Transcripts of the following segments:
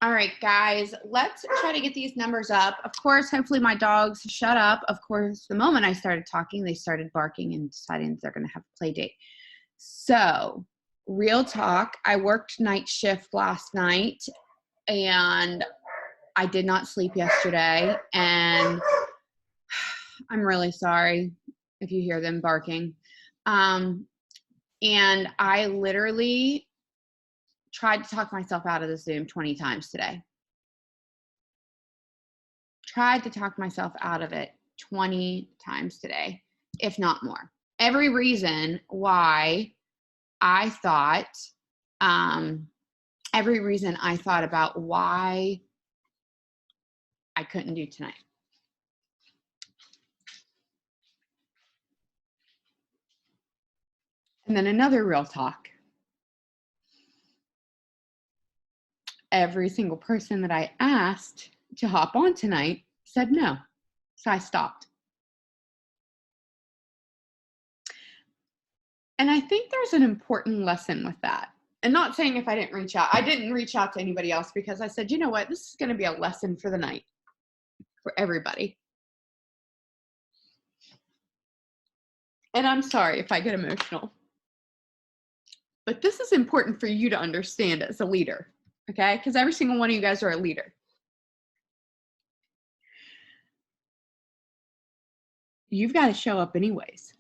All right, guys, let's try to get these numbers up. Of course, hopefully my dogs shut up. Of course, the moment I started talking, they started barking and deciding they're going to have a play date. So, real talk, I worked night shift last night and I did not sleep yesterday. And I'm really sorry if you hear them barking. And I literally tried to talk myself out of the Zoom 20 times today. Tried to talk myself out of it 20 times today, if not more. Every reason why I thought, about why I couldn't do tonight. And then another real talk. Every single person that I asked to hop on tonight said no. So I stopped. And I think there's an important lesson with that. And not saying if I didn't reach out, I didn't reach out to anybody else because I said, you know what, this is going to be a lesson for the night for everybody. And I'm sorry if I get emotional. But this is important for you to understand as a leader, okay? Because every single one of you guys are a leader. You've got to show up anyways.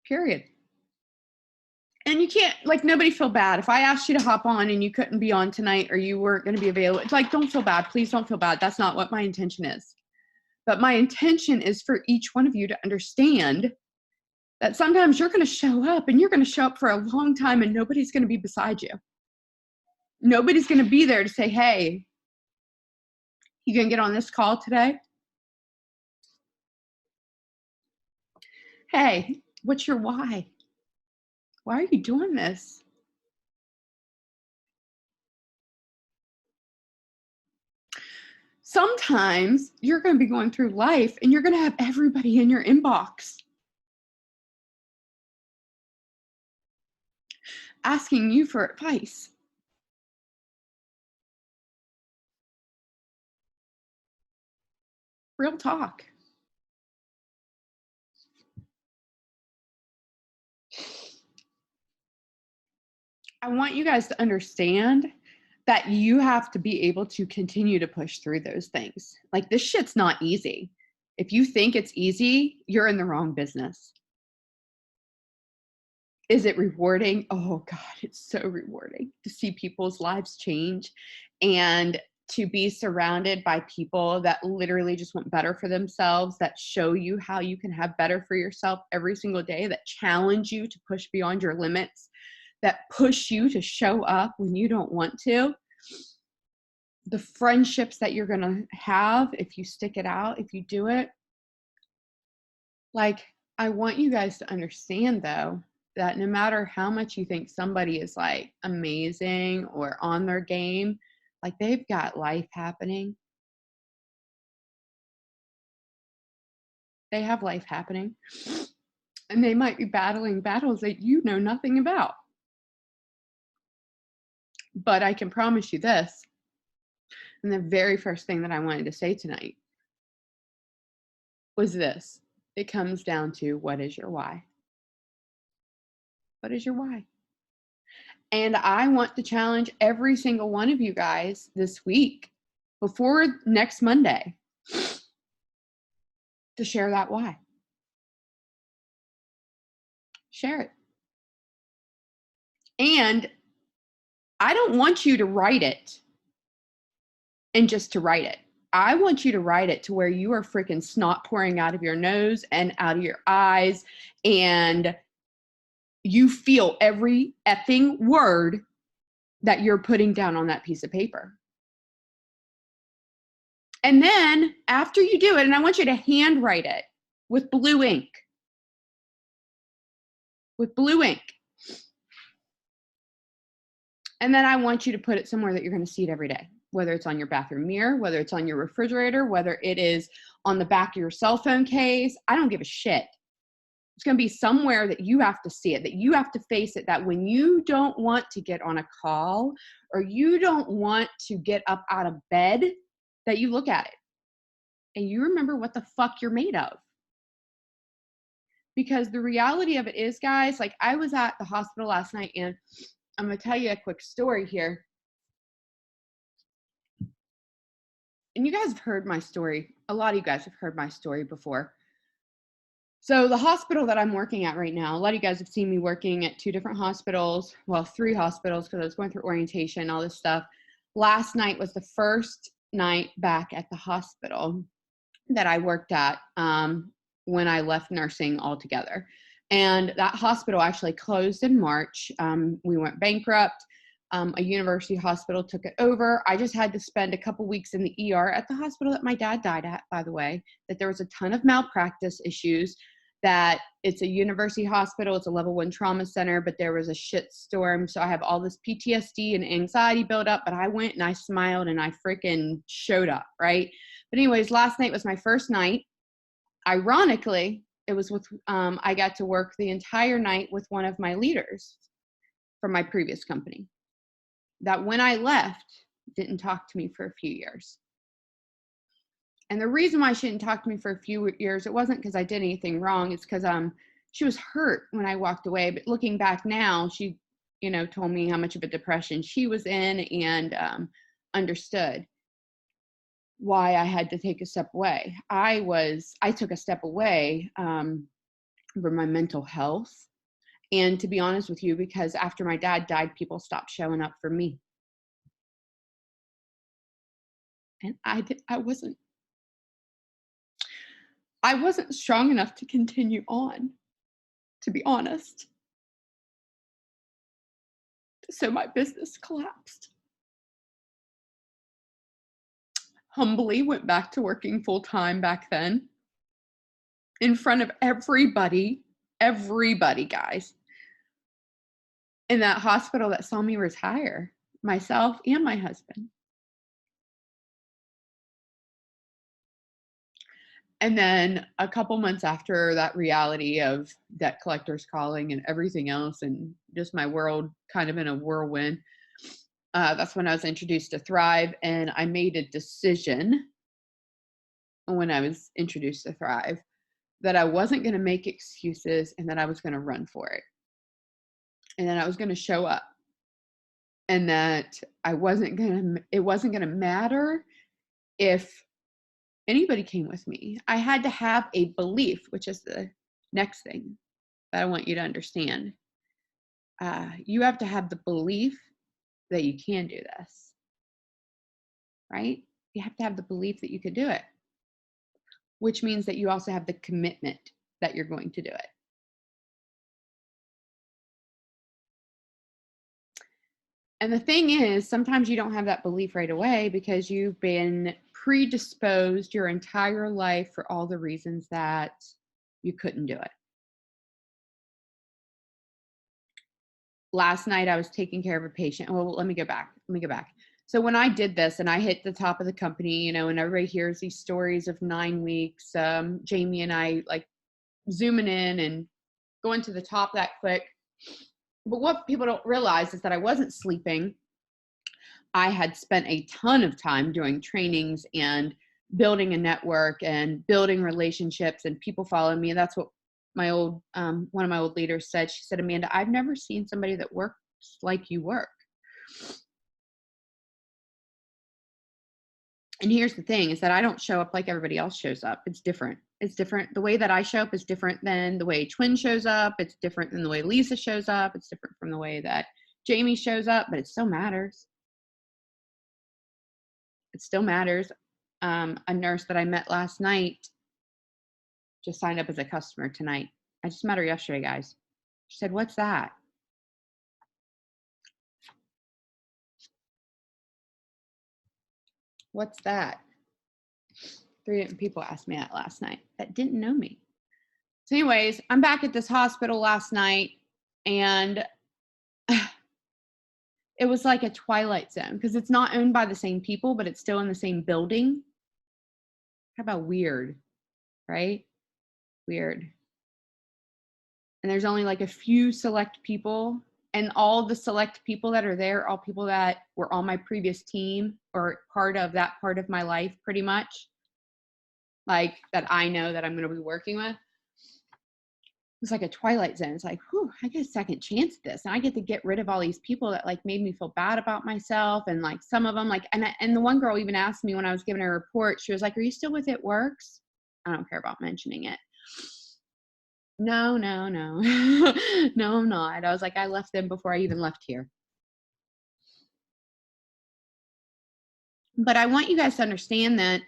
Period. And you can't, like, nobody feel bad. If I asked you to hop on and you couldn't be on tonight or you weren't going to be available, it's like, don't feel bad. Please don't feel bad. That's not what my intention is. But my intention is for each one of you to understand that sometimes you're going to show up and you're going to show up for a long time and nobody's going to be beside you. Nobody's going to be there to say, hey, you going to get on this call today? Hey, what's your why? Why are you doing this? Sometimes you're going to be going through life and you're going to have everybody in your inbox asking you for advice. Real talk. I want you guys to understand that you have to be able to continue to push through those things. Like, this shit's not easy. If you think it's easy, you're in the wrong business. Is it rewarding? Oh God, it's so rewarding to see people's lives change and to be surrounded by people that literally just want better for themselves, that show you how you can have better for yourself every single day, that challenge you to push beyond your limits, that push you to show up when you don't want to. The friendships that you're going to have if you stick it out, if you do it. Like, I want you guys to understand, though, that no matter how much you think somebody is like amazing or on their game, like, they've got life happening. They have life happening. And they might be battling battles that you know nothing about. But I can promise you this, and the very first thing that I wanted to say tonight was this. It comes down to, what is your why? What is your why? And I want to challenge every single one of you guys this week, before next Monday, to share that why. Share it. And I don't want you to write it and just to write it. I want you to write it to where you are freaking snot pouring out of your nose and out of your eyes, and you feel every effing word that you're putting down on that piece of paper. And then after you do it, and I want you to handwrite it with blue ink. With blue ink. And then I want you to put it somewhere that you're going to see it every day, whether it's on your bathroom mirror, whether it's on your refrigerator, whether it is on the back of your cell phone case. I don't give a shit. It's going to be somewhere that you have to see it, that you have to face it, that when you don't want to get on a call or you don't want to get up out of bed, that you look at it and you remember what the fuck you're made of. Because the reality of it is, guys, like I was at the hospital last night, and I'm going to tell you a quick story here. And you guys have heard my story. A lot of you guys have heard my story before. So the hospital that I'm working at right now, a lot of you guys have seen me working at 2 different hospitals, well, 3 hospitals, because I was going through orientation, all this stuff. Last night was the first night back at the hospital that I worked at when I left nursing altogether. And that hospital actually closed in March. We went bankrupt. A university hospital took it over. I just had to spend a couple weeks in the ER at the hospital that my dad died at, by the way, that there was a ton of malpractice issues, that it's a university hospital, it's a level 1 trauma center, but there was a shit storm. So I have all this PTSD and anxiety built up, but I went and I smiled and I freaking showed up, right? But anyways, last night was my first night. Ironically, it was with, I got to work the entire night with one of my leaders from my previous company, that when I left, didn't talk to me for a few years. And the reason why she didn't talk to me for a few years, it wasn't because I did anything wrong. It's because she was hurt when I walked away. But looking back now, she, told me how much of a depression she was in, and understood why I had to take a step away. I took a step away for my mental health. And to be honest with you, because after my dad died, people stopped showing up for me. And I wasn't strong enough to continue on, to be honest. So my business collapsed. Humbly went back to working full time back then, in front of everybody, guys, in that hospital that saw me retire, myself and my husband. And then a couple months after that reality of debt collectors calling and everything else, and just my world kind of in a whirlwind, that's when I was introduced to Thrive. And I made a decision when I was introduced to Thrive that I wasn't going to make excuses, and that I was going to run for it. And then I was going to show up, and that it wasn't going to matter if anybody came with me. I had to have a belief, which is the next thing that I want you to understand. You have to have the belief that you can do this, right? You have to have the belief that you could do it, which means that you also have the commitment that you're going to do it. And the thing is, sometimes you don't have that belief right away because you've been predisposed your entire life for all the reasons that you couldn't do it. Last night I was taking care of a patient. Well, let me go back. So when I did this and I hit the top of the company, and everybody hears these stories of 9 weeks, Jamie and I like zooming in and going to the top that quick. But what people don't realize is that I wasn't sleeping. I had spent a ton of time doing trainings and building a network and building relationships, and people following me. And that's what my old, one of my old leaders said. She said, Amanda, I've never seen somebody that works like you work. And here's the thing, is that I don't show up like everybody else shows up. It's different. It's different. The way that I show up is different than the way Twin shows up. It's different than the way Lisa shows up. It's different from the way that Jamie shows up, but it still matters. It still matters. A nurse that I met last night just signed up as a customer tonight. I just met her yesterday, guys. She said, what's that? What's that? 3 different people asked me that last night that didn't know me. So anyways, I'm back at this hospital last night, and it was like a twilight zone because it's not owned by the same people, but it's still in the same building. How about weird, right? Weird. and there's only like a few select people, and all the select people that are there, all people that were on my previous team or part of that part of my life, pretty much, like that I know that I'm going to be working with. It's like a twilight zone. It's like, whew, I get a second chance at this, and I get to get rid of all these people that like made me feel bad about myself. And like some of them, like, and the one girl even asked me when I was giving her a report, she was like, "Are you still with It Works?" I don't care about mentioning it. No, no, no, no, I'm not. I was like, I left them before I even left here. But I want you guys to understand that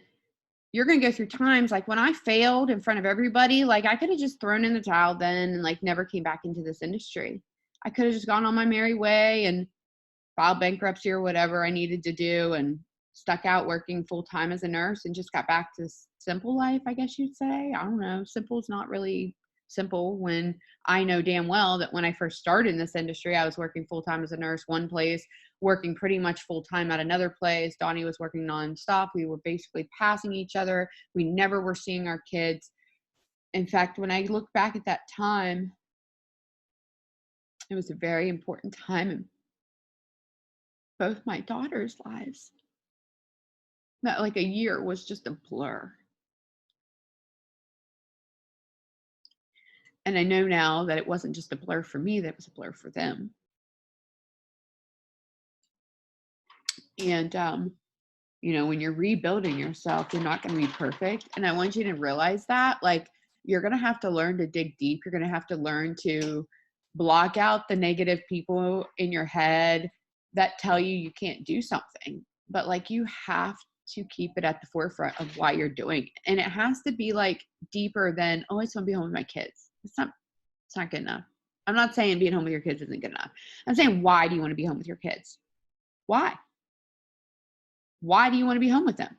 you're going to go through times like when I failed in front of everybody, like I could have just thrown in the towel then and like never came back into this industry. I could have just gone on my merry way and filed bankruptcy or whatever I needed to do and stuck out working full time as a nurse and just got back to simple life, I guess you'd say. I don't know. Simple is not really simple when I know damn well that when I first started in this industry, I was working full time as a nurse, one place, working pretty much full time at another place. Donnie was working nonstop. We were basically passing each other. We never were seeing our kids. In fact, when I look back at that time, it was a very important time in both my daughters' lives. That like a year was just a blur. And I know now that it wasn't just a blur for me, that it was a blur for them. And you know, when you're rebuilding yourself, you're not going to be perfect. And I want you to realize that, like, you're going to have to learn to dig deep. You're going to have to learn to block out the negative people in your head that tell you you can't do something. But like, you have to keep it at the forefront of why you're doing it. And it has to be like deeper than, oh, I just want to be home with my kids. It's not good enough. I'm not saying being home with your kids isn't good enough. I'm saying, why do you want to be home with your kids? Why? Why do you want to be home with them?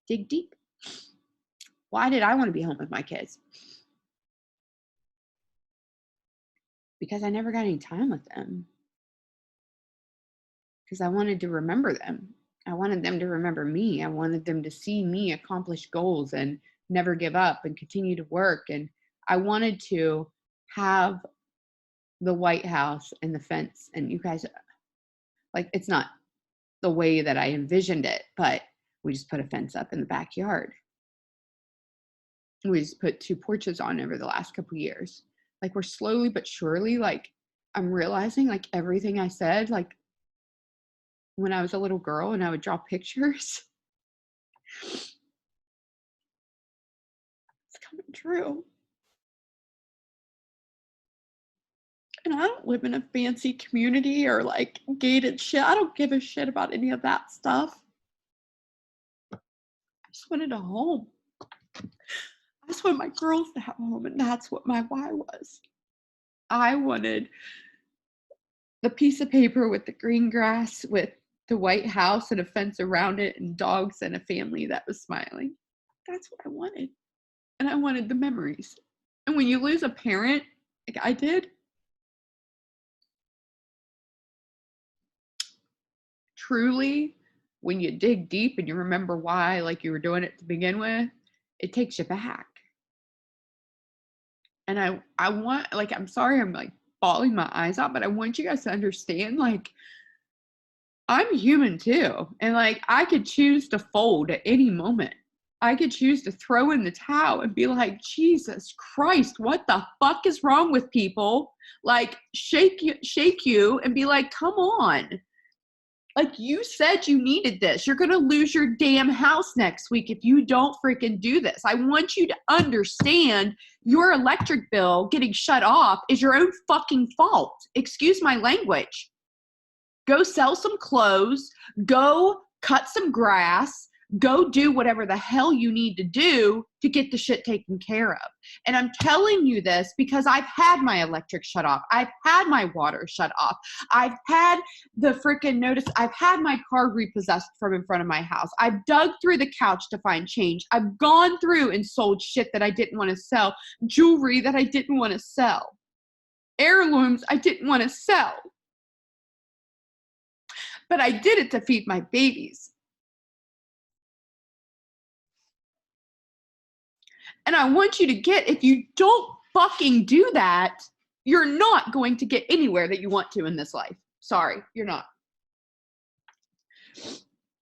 Dig deep. Why did I want to be home with my kids? Because I never got any time with them. Because I wanted to remember them. I wanted them to remember me. I wanted them to see me accomplish goals and never give up and continue to work. And I wanted to have the White House and the fence. And you guys, like, it's not the way that I envisioned it, but we just put a fence up in the backyard. We just put 2 porches on over the last couple years. Like, we're slowly but surely, like, I'm realizing, like, everything I said, like, when I was a little girl and I would draw pictures, it's coming true. And I don't live in a fancy community or like gated shit. I don't give a shit about any of that stuff. I just wanted a home. I just wanted my girls to have a home, and that's what my why was. I wanted the piece of paper with the green grass, with the White House and a fence around it, and dogs and a family that was smiling. That's what I wanted. And I wanted the memories. And when you lose a parent, like I did, truly, when you dig deep and you remember why, like you were doing it to begin with, it takes you back. And I want, like, I'm sorry I'm like bawling my eyes out, but I want you guys to understand, like, I'm human too. And like, I could choose to fold at any moment. I could choose to throw in the towel and be like, Jesus Christ, what the fuck is wrong with people? Like, shake you and be like, come on. Like, you said you needed this. You're going to lose your damn house next week if you don't freaking do this. I want you to understand your electric bill getting shut off is your own fucking fault. Excuse my language. Go sell some clothes. Go cut some grass. Go do whatever the hell you need to do to get the shit taken care of. And I'm telling you this because I've had my electric shut off. I've had my water shut off. I've had the freaking notice. I've had my car repossessed from in front of my house. I've dug through the couch to find change. I've gone through and sold shit that I didn't want to sell, jewelry that I didn't want to sell, heirlooms I didn't want to sell. But I did it to feed my babies. And I want you to get, if you don't fucking do that, you're not going to get anywhere that you want to in this life. Sorry, you're not.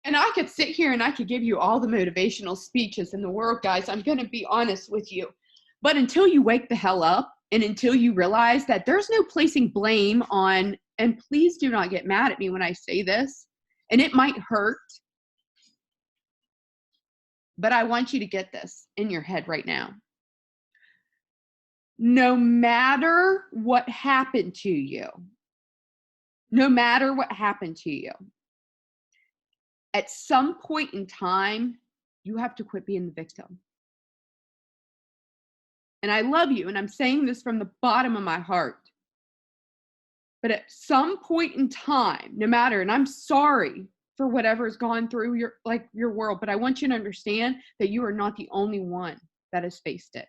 And I could sit here and I could give you all the motivational speeches in the world, guys. I'm going to be honest with you. But until you wake the hell up and until you realize that there's no placing blame on, and please do not get mad at me when I say this, and it might hurt, but I want you to get this in your head right now. No matter what happened to you, no matter what happened to you, at some point in time, you have to quit being the victim. And I love you, and I'm saying this from the bottom of my heart. But at some point in time, no matter, and I'm sorry for whatever's gone through your world, but I want you to understand that you are not the only one that has faced it.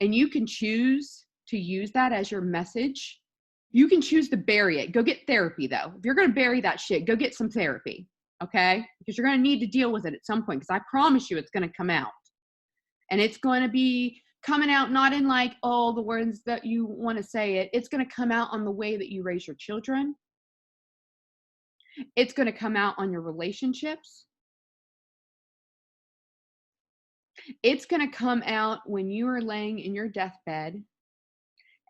And you can choose to use that as your message. You can choose to bury it. Go get therapy, though. If you're going to bury that shit, go get some therapy, okay? Because you're going to need to deal with it at some point, because I promise you it's going to come out. And it's going to be coming out not in like, oh, the words that you want to say it. It's going to come out on the way that you raise your children. It's going to come out on your relationships. It's going to come out when you are laying in your deathbed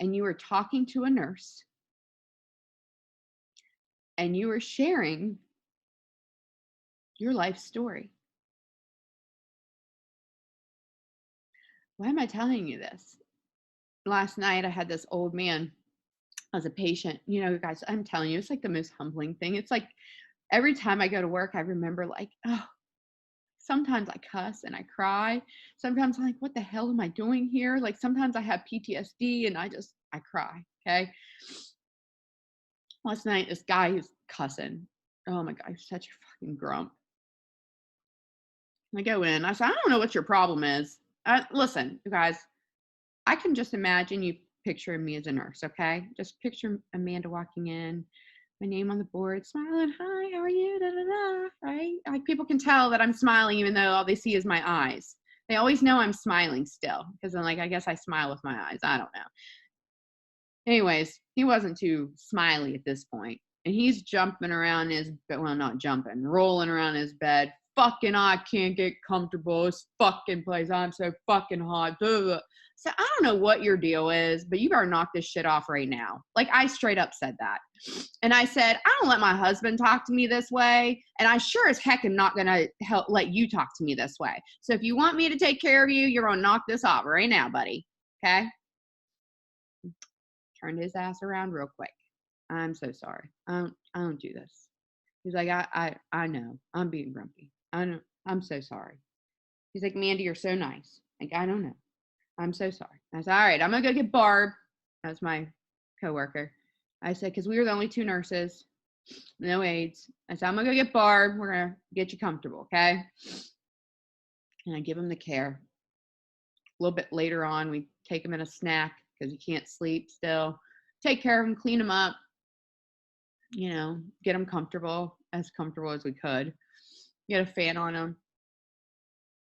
and you are talking to a nurse and you are sharing your life story. Why am I telling you this? Last night I had this old man as a patient. You know, guys, I'm telling you, it's like the most humbling thing. It's like every time I go to work, I remember like, oh, sometimes I cuss and I cry. Sometimes I'm like, what the hell am I doing here? Like sometimes I have PTSD and I cry, okay? Last night, this guy who's cussing. Oh my God, he's such a fucking grump. I go in, I said, I don't know what your problem is. Listen, you guys, I can just imagine you picturing me as a nurse, okay? Just picture Amanda walking in, my name on the board, smiling, hi, how are you, da, da, da, right? Like people can tell that I'm smiling even though all they see is my eyes. They always know I'm smiling still because I'm like, I guess I smile with my eyes. I don't know. Anyways, he wasn't too smiley at this point. And he's jumping around not jumping, rolling around his bed. Fucking, I can't get comfortable. This fucking place, I'm so fucking hot. Blah, blah, blah. So I don't know what your deal is, but you better knock this shit off right now. Like I straight up said that. And I said, I don't let my husband talk to me this way. And I sure as heck am not going to let you talk to me this way. So if you want me to take care of you, you're going to knock this off right now, buddy. Okay? Turned his ass around real quick. I'm so sorry. I don't do this. He's like, I know. I'm being grumpy. I know. I'm so sorry. He's like, Mandy, you're so nice. Like, I don't know. I'm so sorry. I said, all right, I'm going to go get Barb. That's my coworker. I said, because we were the only two nurses. No aides. I said, I'm going to go get Barb. We're going to get you comfortable, okay? And I give him the care. A little bit later on, we take him in a snack because he can't sleep still. Take care of him, clean him up, you know, get him comfortable as we could. Get a fan on him.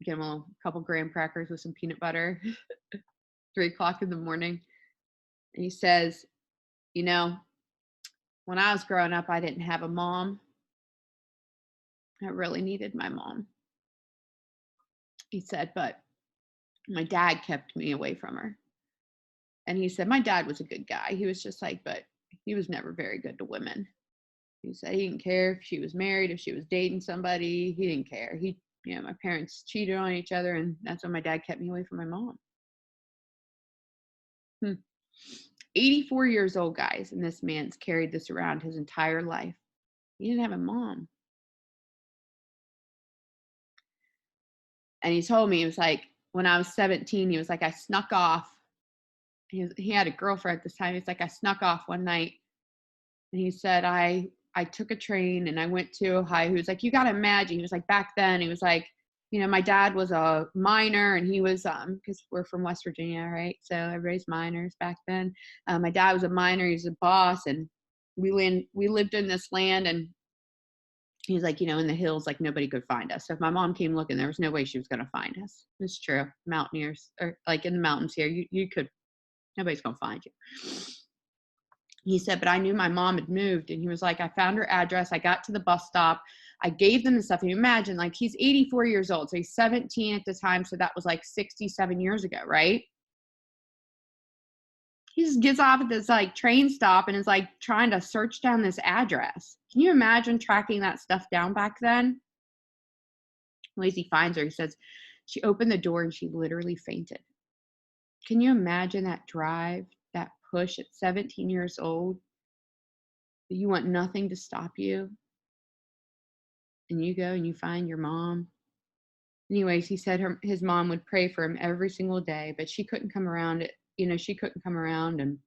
Get him a couple graham crackers with some peanut butter. 3:00 in the morning. And he says, you know, when I was growing up, I didn't have a mom. I really needed my mom. He said, but my dad kept me away from her. And he said, my dad was a good guy. He was just like, but he was never very good to women. He said he didn't care if she was married, if she was dating somebody. He didn't care. My parents cheated on each other, and that's when my dad kept me away from my mom. 84 years old, guys, and this man's carried this around his entire life. He didn't have a mom. And he told me, it was like, when I was 17, he was like, I snuck off. He had a girlfriend at this time. He's like, I snuck off one night. And he said, I took a train and I went to Ohio. He was like, you got to imagine. He was like, back then, he was like, you know, my dad was a miner and he was, because we're from West Virginia, right? So everybody's miners back then. My dad was a miner. He was a boss. And we lived in this land, and he's like, you know, in the hills, like nobody could find us. So if my mom came looking, there was no way she was going to find us. It's true. Mountaineers, or like in the mountains here, you could Nobody's going to find you. He said, but I knew my mom had moved. And he was like, I found her address. I got to the bus stop. I gave them the stuff. And you imagine, like, he's 84 years old. So he's 17 at the time. So that was like 67 years ago, right? He just gets off at this like train stop and is like trying to search down this address. Can you imagine tracking that stuff down back then? Lacey finds her. He says, she opened the door and she literally fainted. Can you imagine that drive, that push at 17 years old? That you want nothing to stop you. And you go and you find your mom. Anyways, he said his mom would pray for him every single day, but she couldn't come around. She couldn't come around.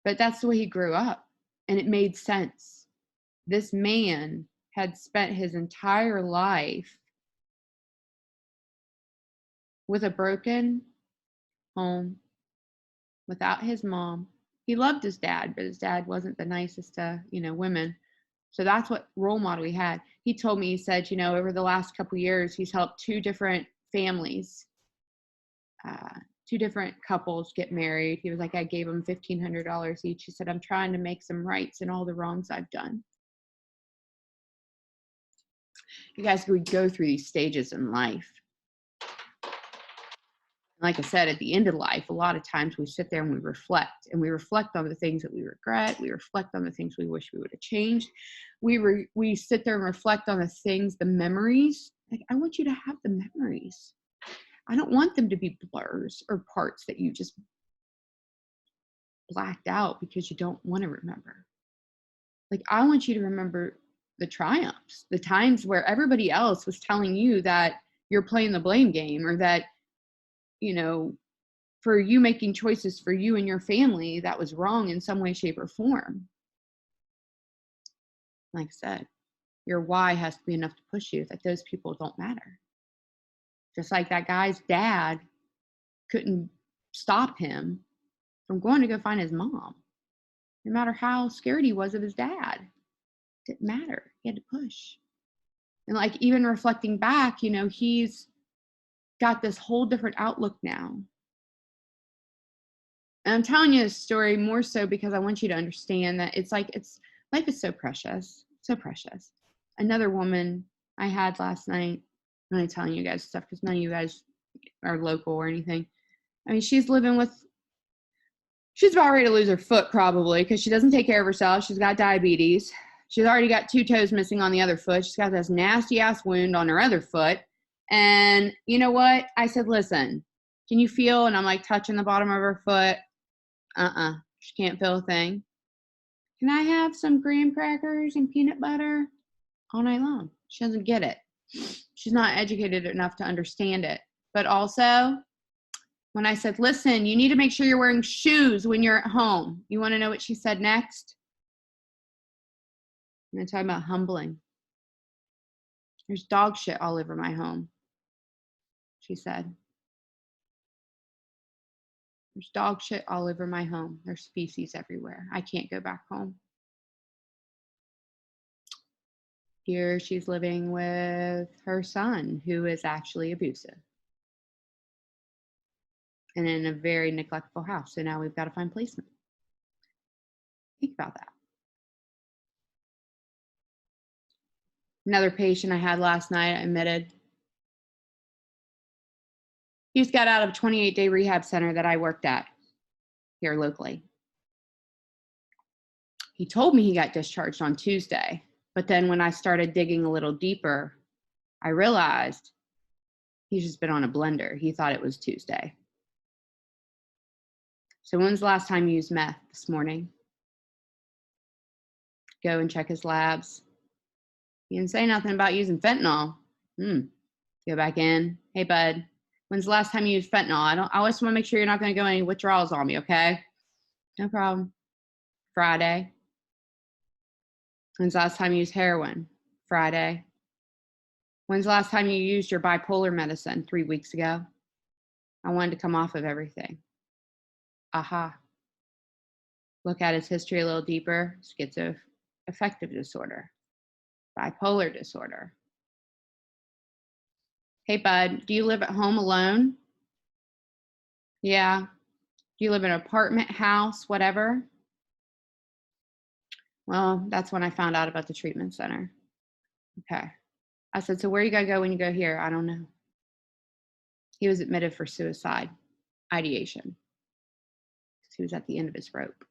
But that's the way he grew up. And it made sense. This man had spent his entire life with a broken home, without his mom. He loved his dad, but his dad wasn't the nicest to, women. So that's what role model he had. He told me, he said, over the last couple of years, he's helped two different families, two different couples get married. He was like, I gave them $1,500 each. He said, I'm trying to make some rights in all the wrongs I've done. You guys, we go through these stages in life. Like I said, at the end of life, a lot of times we sit there and we reflect on the things that we regret. We reflect on the things we wish we would have changed. We sit there and reflect on the things, the memories. Like, I want you to have the memories. I don't want them to be blurs or parts that you just blacked out because you don't want to remember. Like, I want you to remember the triumphs, the times where everybody else was telling you that you're playing the blame game, or that, for you making choices for you and your family that was wrong in some way, shape, or form. Like I said, your why has to be enough to push you that those people don't matter. Just like that guy's dad couldn't stop him from going to go find his mom. No matter how scared he was of his dad, it didn't matter. He had to push. And like, even reflecting back, he's got this whole different outlook now. And I'm telling you this story more so because I want you to understand that life is so precious, so precious. Another woman I had last night, I'm only telling you guys stuff because none of you guys are local or anything. I mean, she's about ready to lose her foot probably because she doesn't take care of herself. She's got diabetes. She's already got 2 toes missing on the other foot. She's got this nasty ass wound on her other foot. And you know what? I said, listen, can you feel? And I'm like touching the bottom of her foot. She can't feel a thing. Can I have some graham crackers and peanut butter? All night long. She doesn't get it. She's not educated enough to understand it. But also, when I said, listen, you need to make sure you're wearing shoes when you're at home. You want to know what she said next? I'm going to talk about humbling. There's dog shit all over my home, she said. There's dog shit all over my home. There's feces everywhere. I can't go back home. Here she's living with her son, who is actually abusive, and in a very neglectful house. So now we've got to find placement. Think about that. Another patient I had last night, I admitted. He just got out of a 28-day rehab center that I worked at here locally. He told me he got discharged on Tuesday, but then when I started digging a little deeper, I realized he's just been on a blender. He thought it was Tuesday. So when's the last time you used meth? This morning. Go and check his labs. He didn't say nothing about using fentanyl. Go back in. Hey, bud, when's the last time you used fentanyl? I always want to make sure you're not going to go any withdrawals on me, okay? No problem. Friday. When's the last time you used heroin? Friday. When's the last time you used your bipolar medicine? 3 weeks ago. I wanted to come off of everything. Aha. Look at his history a little deeper. Schizoaffective disorder. Bipolar disorder. Hey, bud, do you live at home alone? Yeah. Do you live in an apartment, house, whatever? Well, that's when I found out about the treatment center. Okay. I said, so where you gotta go when you go here? I don't know. He was admitted for suicide ideation. He was at the end of his rope.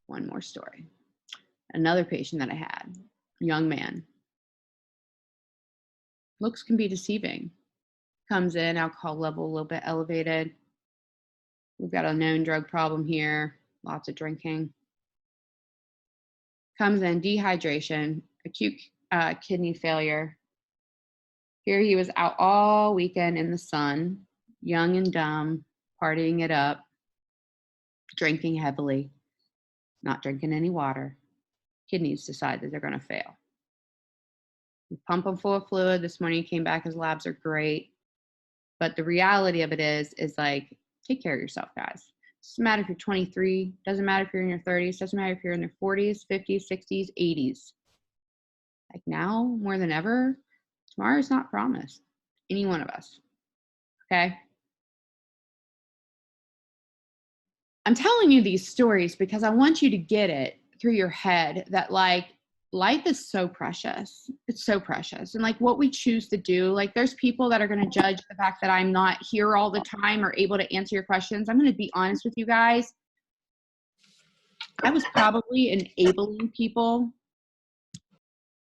One more story. Another patient that I had, young man. Looks can be deceiving. Comes in, alcohol level a little bit elevated. We've got a known drug problem here, lots of drinking. Comes in, dehydration, acute kidney failure. Here he was out all weekend in the sun, young and dumb, partying it up, drinking heavily, not drinking any water. Kidneys decide that they're going to fail. We pump him full of fluid. This morning he came back, his labs are great. But the reality of it is like, take care of yourself, guys. Doesn't matter if you're 23, doesn't matter if you're in your 30s, doesn't matter if you're in your 40s, 50s, 60s, 80s. Like now, more than ever, tomorrow is not promised. Any one of us. Okay? I'm telling you these stories because I want you to get it through your head that like life is so precious. It's so precious. And like what we choose to do, like there's people that are going to judge the fact that I'm not here all the time or able to answer your questions. I'm going to be honest with you guys. I was probably enabling people.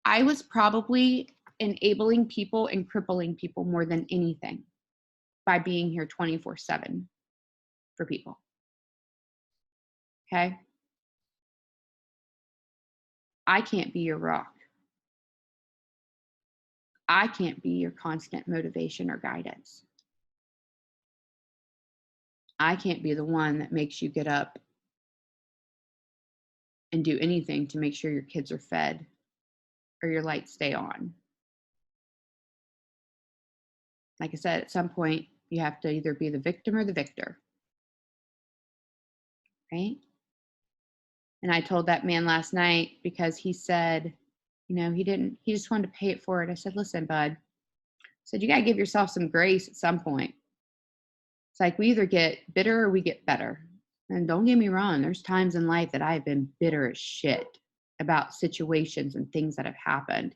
I was probably enabling people and crippling people more than anything by being here 24/7 for people. Okay? I can't be your rock. I can't be your constant motivation or guidance. I can't be the one that makes you get up and do anything to make sure your kids are fed or your lights stay on. Like I said, at some point, you have to either be the victim or the victor, right? And I told that man last night because he said, he just wanted to pay it forward. I said, listen, bud, I said, you got to give yourself some grace at some point. It's like we either get bitter or we get better. And don't get me wrong, there's times in life that I've been bitter as shit about situations and things that have happened.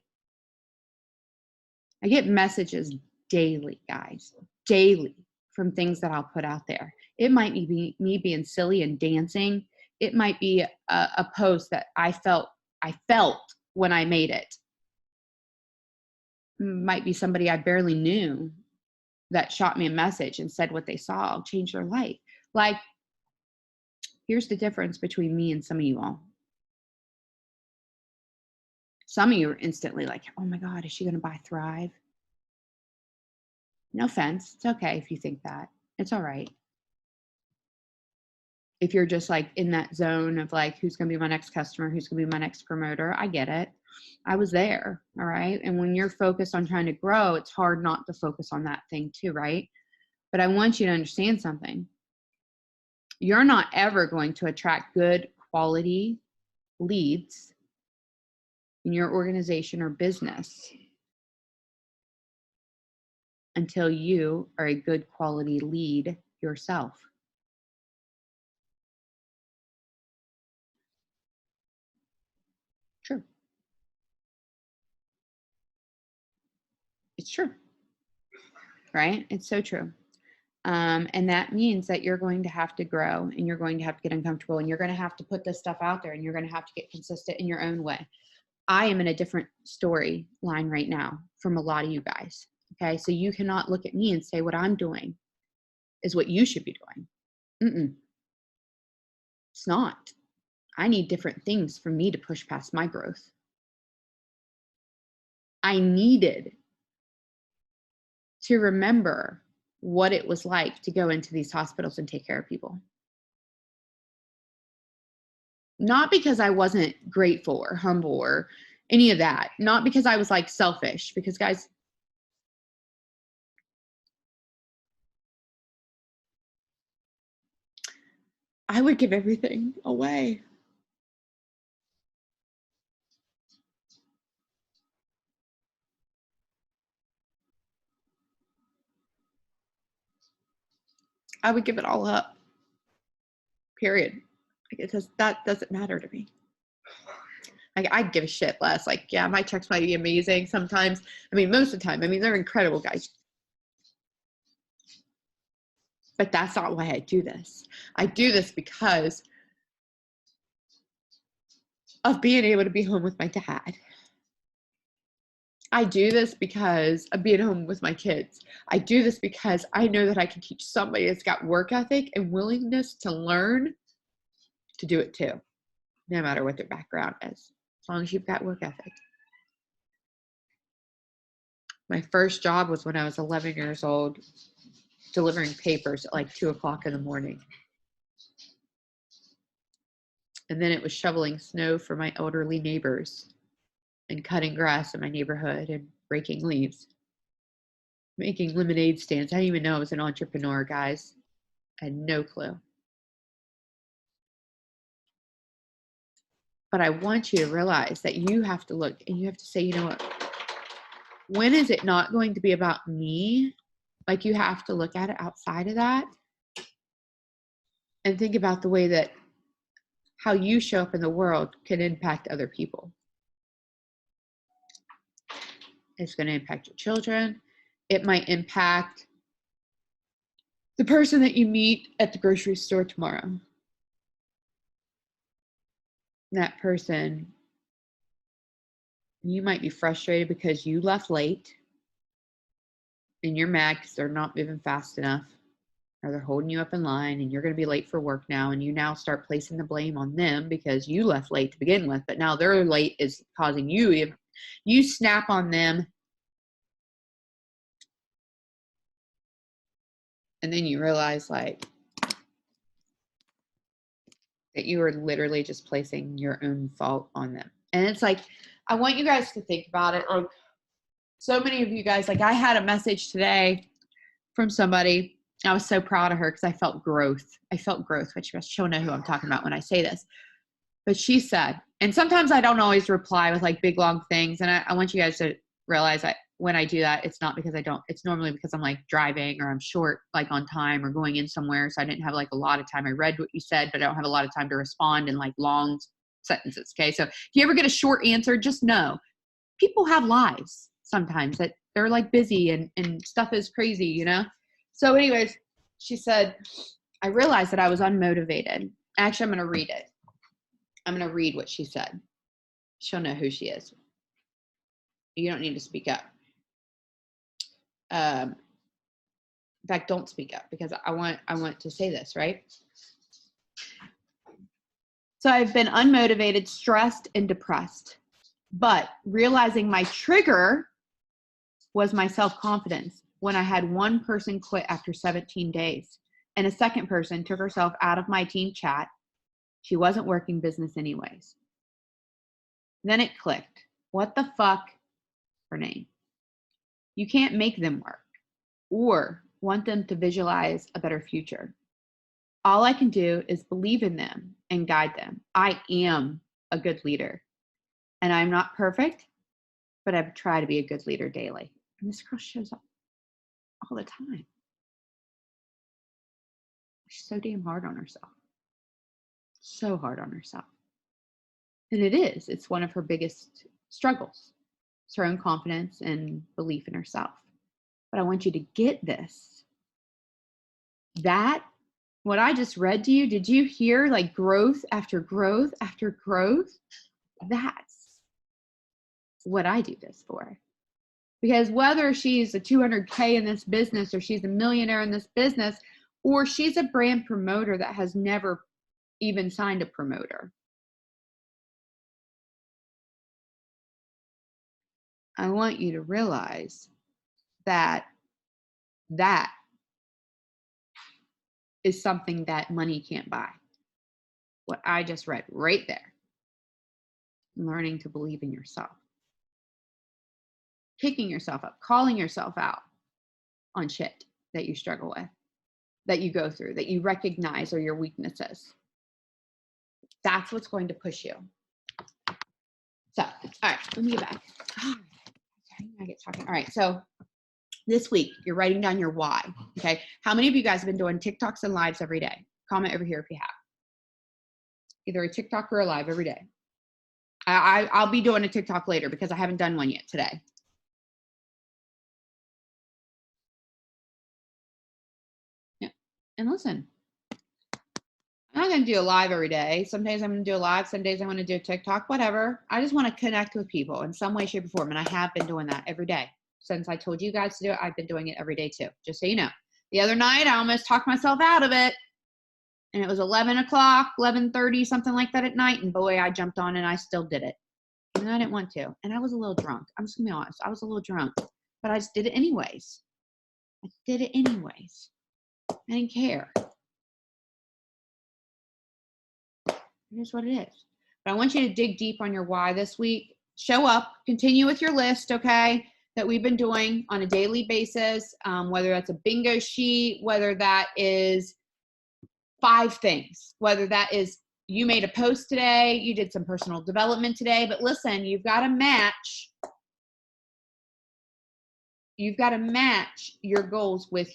I get messages daily, guys, daily from things that I'll put out there. It might be me being silly and dancing. It might be a post that I felt when I made it. Might be somebody I barely knew that shot me a message and said what they saw, I'll change their life. Like, here's the difference between me and some of you all. Some of you are instantly like, oh my God, is she going to buy Thrive? No offense. It's okay if you think that. It's all right. If you're just like in that zone of like, who's going to be my next customer? Who's going to be my next promoter? I get it. I was there. All right. And when you're focused on trying to grow, it's hard not to focus on that thing too, right? But I want you to understand something. You're not ever going to attract good quality leads in your organization or business until you are a good quality lead yourself. True. It's true. Right? It's so true. And that means that you're going to have to grow and you're going to have to get uncomfortable and you're going to have to put this stuff out there and you're going to have to get consistent in your own way. I am in a different story line right now from a lot of you guys. Okay. So you cannot look at me and say what I'm doing is what you should be doing. It's not. I need different things for me to push past my growth. I needed to remember what it was like to go into these hospitals and take care of people. Not because I wasn't grateful or humble or any of that. Not because I was like selfish, because guys, I would give everything away. I would give it all up. Period. Like that doesn't matter to me. Like, I'd give a shit less. Like, yeah, my checks might be amazing sometimes. I mean, most of the time. I mean, they're incredible, guys. But that's not why I do this. I do this because of being able to be home with my dad. I do this because of being home with my kids. I do this because I know that I can teach somebody that's got work ethic and willingness to learn to do it too, no matter what their background is, as long as you've got work ethic. My first job was when I was 11 years old, delivering papers at like 2 o'clock in the morning. And then it was shoveling snow for my elderly neighbors and cutting grass in my neighborhood and raking leaves. Making lemonade stands. I didn't even know I was an entrepreneur, guys. I had no clue. But I want you to realize that you have to look and you have to say, you know what? When is it not going to be about me? Like, you have to look at it outside of that and think about the way that how you show up in the world can impact other people. It's going to impact your children. It might impact the person that you meet at the grocery store tomorrow. That person, you might be frustrated because you left late and you're mad because they're not moving fast enough, or they're holding you up in line and you're going to be late for work now, and you now start placing the blame on them because you left late to begin with, but now they're late is causing you snap on them, and then you realize like that you are literally just placing your own fault on them. And it's like, I want you guys to think about it. Like, so many of you guys, like, I had a message today from somebody. I was so proud of her because I felt growth. Which she'll know who I'm talking about when I say this. But she said, and sometimes I don't always reply with like big, long things. And I want you guys to realize that when I do that, it's not because I don't, it's normally because I'm like driving or I'm short, like on time or going in somewhere. So I didn't have like a lot of time. I read what you said, but I don't have a lot of time to respond in like long sentences. Okay. So if you ever get a short answer, just know people have lives sometimes that they're like busy and stuff is crazy, you know? So anyways, she said, I realized that I was unmotivated. Actually, I'm going to read it. I'm going to read what she said. She'll know who she is. You don't need to speak up. In fact, don't speak up because I want to say this, right? So I've been unmotivated, stressed, and depressed. But realizing my trigger was my self-confidence when I had one person quit after 17 days and a second person took herself out of my team chat. She wasn't working business anyways. Then it clicked. What the fuck? Her name. You can't make them work or want them to visualize a better future. All I can do is believe in them and guide them. I am a good leader and I'm not perfect, but I try to be a good leader daily. And this girl shows up all the time. She's so damn hard on herself. So hard on herself. And it's one of her biggest struggles. It's her own confidence and belief in herself. But I want you to get this. That, what I just read to you, did you hear like growth after growth after growth? That's what I do this for. Because whether she's a 200K in this business or she's a millionaire in this business, or she's a brand promoter that has never even signed a promoter, I want you to realize that that is something that money can't buy. What I just read right there. Learning to believe in yourself. Picking yourself up, calling yourself out on shit that you struggle with, that you go through, that you recognize are your weaknesses. That's what's going to push you. So, all right, let me get back. I get talking. All right, so This week, you're writing down your why. Okay. How many of you guys have been doing TikToks and lives every day? Comment over here if you have. Either a TikTok or a live every day. I'll be doing a TikTok later because I haven't done one yet today. Yeah. And listen, I'm not going to do a live every day. Some days I'm going to do a live. Some days I'm going to do a TikTok, whatever. I just want to connect with people in some way, shape, or form. And I have been doing that every day. Since I told you guys to do it, I've been doing it every day too, just so you know. The other night, I almost talked myself out of it. And it was 11 o'clock, 11:30, something like that at night. And boy, I jumped on and I still did it. And I didn't want to. And I was a little drunk. I'm just going to be honest. I was a little drunk. But I just did it anyways. I did it anyways. I didn't care. Here's what it is. But I want you to dig deep on your why this week. Show up. Continue with your list, okay, that we've been doing on a daily basis, whether that's a bingo sheet, whether that is 5 things, whether that is you made a post today, you did some personal development today, but listen, you've got to match your goals with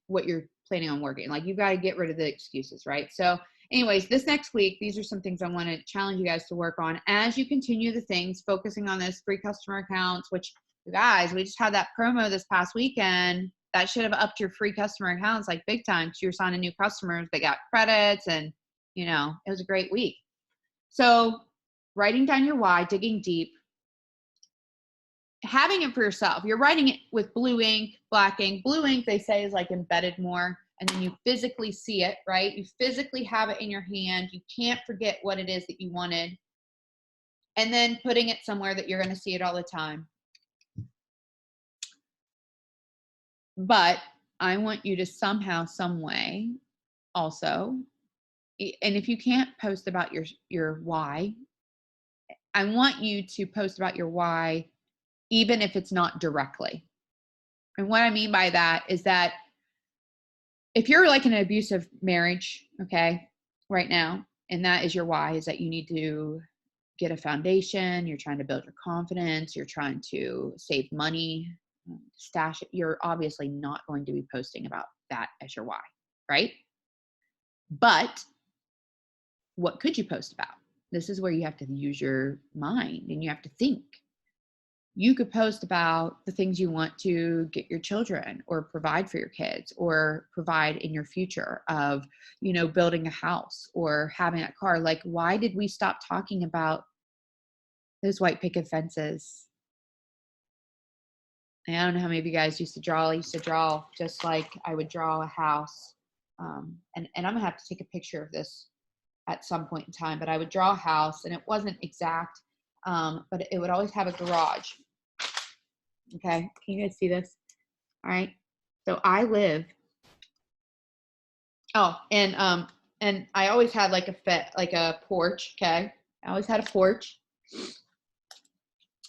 what you're planning on working. Like you've got to get rid of the excuses, right? So anyways, this next week, these are some things I want to challenge you guys to work on as you continue the things, focusing on those free customer accounts, which you guys, we just had that promo this past weekend. That should have upped your free customer accounts like big time. So you're signing new customers, they got credits, and you know, it was a great week. So writing down your why, digging deep, having it for yourself. You're writing it with blue ink, black ink. Blue ink, they say, is like embedded more, and then you physically see it, right? You physically have it in your hand. You can't forget what it is that you wanted. And then putting it somewhere that you're going to see it all the time. But I want you to somehow, some way also, and if you can't post about your why, I want you to post about your why, even if it's not directly. And what I mean by that is that if you're like in an abusive marriage, okay, right now, and that is your why, is that you need to get a foundation, you're trying to build your confidence, you're trying to save money, stash it, you're obviously not going to be posting about that as your why, right? But what could you post about? This is where you have to use your mind and you have to think. You could post about the things you want to get your children or provide for your kids or provide in your future of, you know, building a house or having a car. Like, why did we stop talking about those white picket fences? And I don't know how many of you guys used to draw. I used to draw just like I would draw a house. And I'm gonna have to take a picture of this at some point in time, but I would draw a house and it wasn't exact, but it would always have a garage. Okay, can you guys see this? All right, so I live, and I always had like a porch, okay? I always had a porch,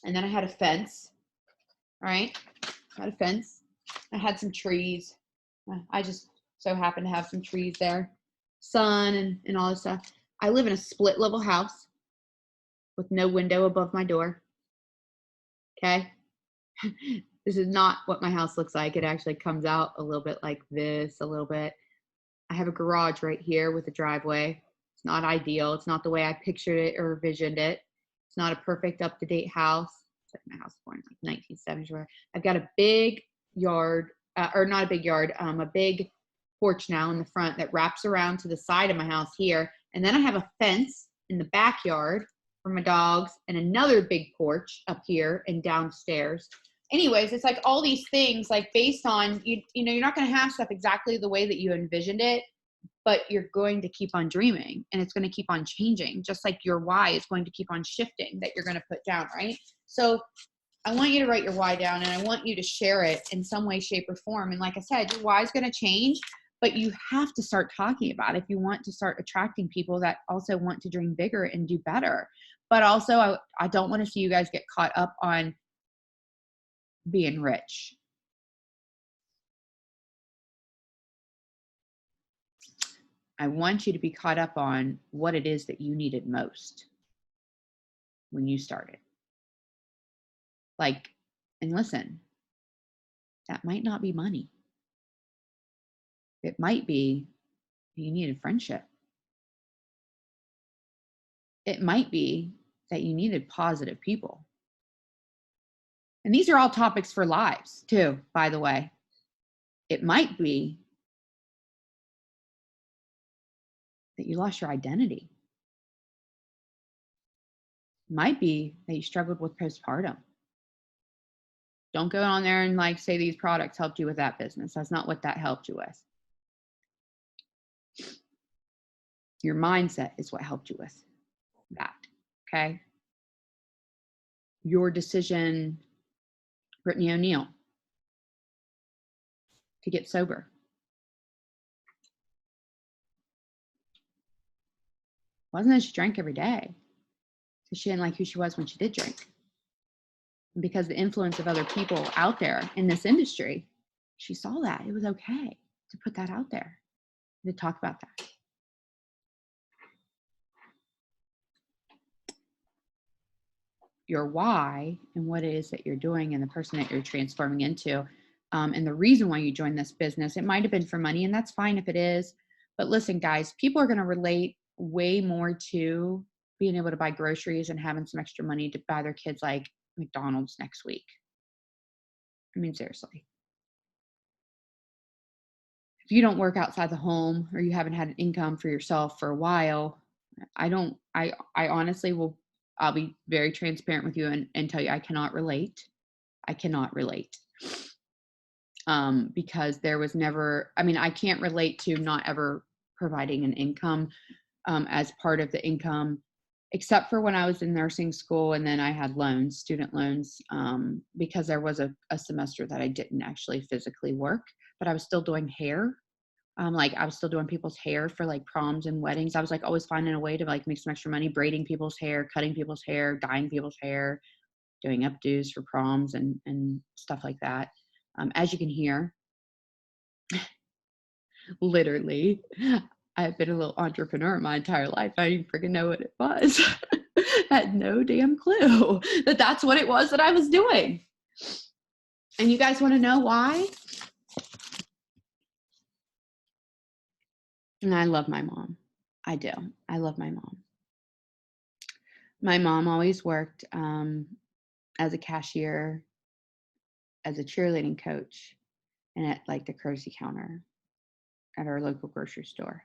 and then I had a fence, all right? I had a fence. I had some trees. I just so happened to have some trees there, sun and all this stuff. I live in a split level house with no window above my door, okay? This is not what my house looks like. It actually comes out a little bit like this, a little bit. I have a garage right here with a driveway. It's not ideal. It's not the way I pictured it or envisioned it. It's not a perfect up-to-date house. It's like my house was born in like 1970s. Where I've got a big yard, or not a big yard, a big porch now in the front that wraps around to the side of my house here. And then I have a fence in the backyard for my dogs and another big porch up here and downstairs. Anyways, it's like all these things, like based on, you know, you're not going to have stuff exactly the way that you envisioned it, but you're going to keep on dreaming and it's going to keep on changing, just like your why is going to keep on shifting that you're going to put down, right? So I want you to write your why down and I want you to share it in some way, shape, or form. And like I said, your why is going to change, but you have to start talking about it if you want to start attracting people that also want to dream bigger and do better. But also, I don't want to see you guys get caught up on being rich. I want you to be caught up on what it is that you needed most when you started. Like, and listen, that might not be money. It might be you needed friendship. It might be that you needed positive people. And these are all topics for lives too, by the way. It might be that you lost your identity. It might be that you struggled with postpartum. Don't go on there and like say these products helped you with that business. That's not what that helped you with. Your mindset is what helped you with that. Okay. Your decision, Brittany O'Neill, to get sober. Wasn't that she drank every day? So she didn't like who she was when she did drink. And because the influence of other people out there in this industry, she saw that it was okay to put that out there, to talk about that. Your why and what it is that you're doing and the person that you're transforming into. And the reason why you joined this business, it might have been for money, and that's fine if it is. But listen, guys, people are going to relate way more to being able to buy groceries and having some extra money to buy their kids like McDonald's next week. I mean, seriously. If you don't work outside the home or you haven't had an income for yourself for a while, I honestly I'll be very transparent with you and tell you I cannot relate. I cannot relate. Because there was never, I mean, I can't relate to not ever providing an income as part of the income, except for when I was in nursing school and then I had loans, student loans, because there was a semester that I didn't actually physically work, but I was still doing hair. Like I was still doing people's hair for like proms and weddings. I was like always finding a way to like make some extra money, braiding people's hair, cutting people's hair, dyeing people's hair, doing updos for proms and stuff like that. As you can hear, literally, I've been a little entrepreneur my entire life. I didn't freaking know what it was. Had no damn clue that that's what it was that I was doing. And you guys want to know why? And I love my mom. I do. I love my mom. My mom always worked as a cashier, as a cheerleading coach, and at like the courtesy counter at our local grocery store.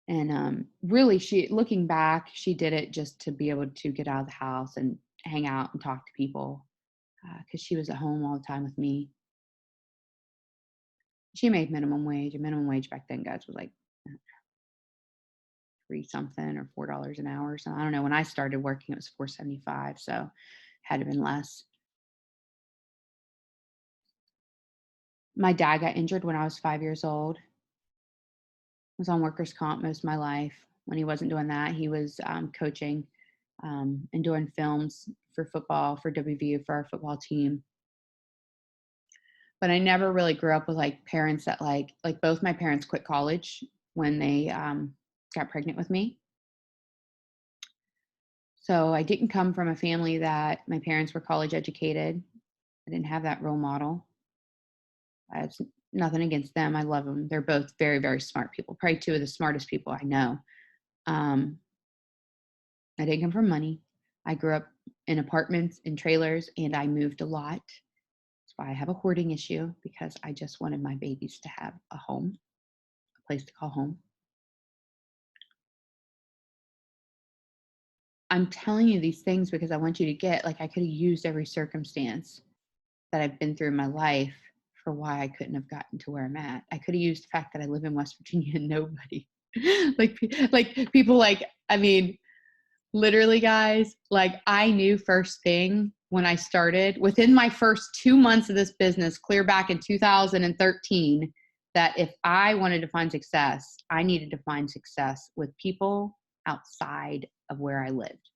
And really, looking back, she did it just to be able to get out of the house and hang out and talk to people because she was at home all the time with me. She made minimum wage. And minimum wage back then, guys, was like $3 something or $4 an hour. So I don't know. When I started working, it was $4.75. So had to been less. My dad got injured when I was 5 years old. I was on workers' comp most of my life. When he wasn't doing that, he was coaching and doing films for football, for WVU, for our football team. But I never really grew up with like parents that like both my parents quit college when they got pregnant with me. So I didn't come from a family that my parents were college educated. I didn't have that role model. It's nothing against them. I love them. They're both very, very smart people, probably two of the smartest people I know. I didn't come from money. I grew up in apartments, in trailers, and I moved a lot. That's why I have a hoarding issue, because I just wanted my babies to have a home, a place to call home. I'm telling you these things because I want you to get, like, I could have used every circumstance that I've been through in my life for why I couldn't have gotten to where I'm at. I could have used the fact that I live in West Virginia and nobody, like people like, I mean, literally guys, like I knew first thing when I started, within my first 2 months of this business, clear back in 2013, that if I wanted to find success, I needed to find success with people outside of where I lived.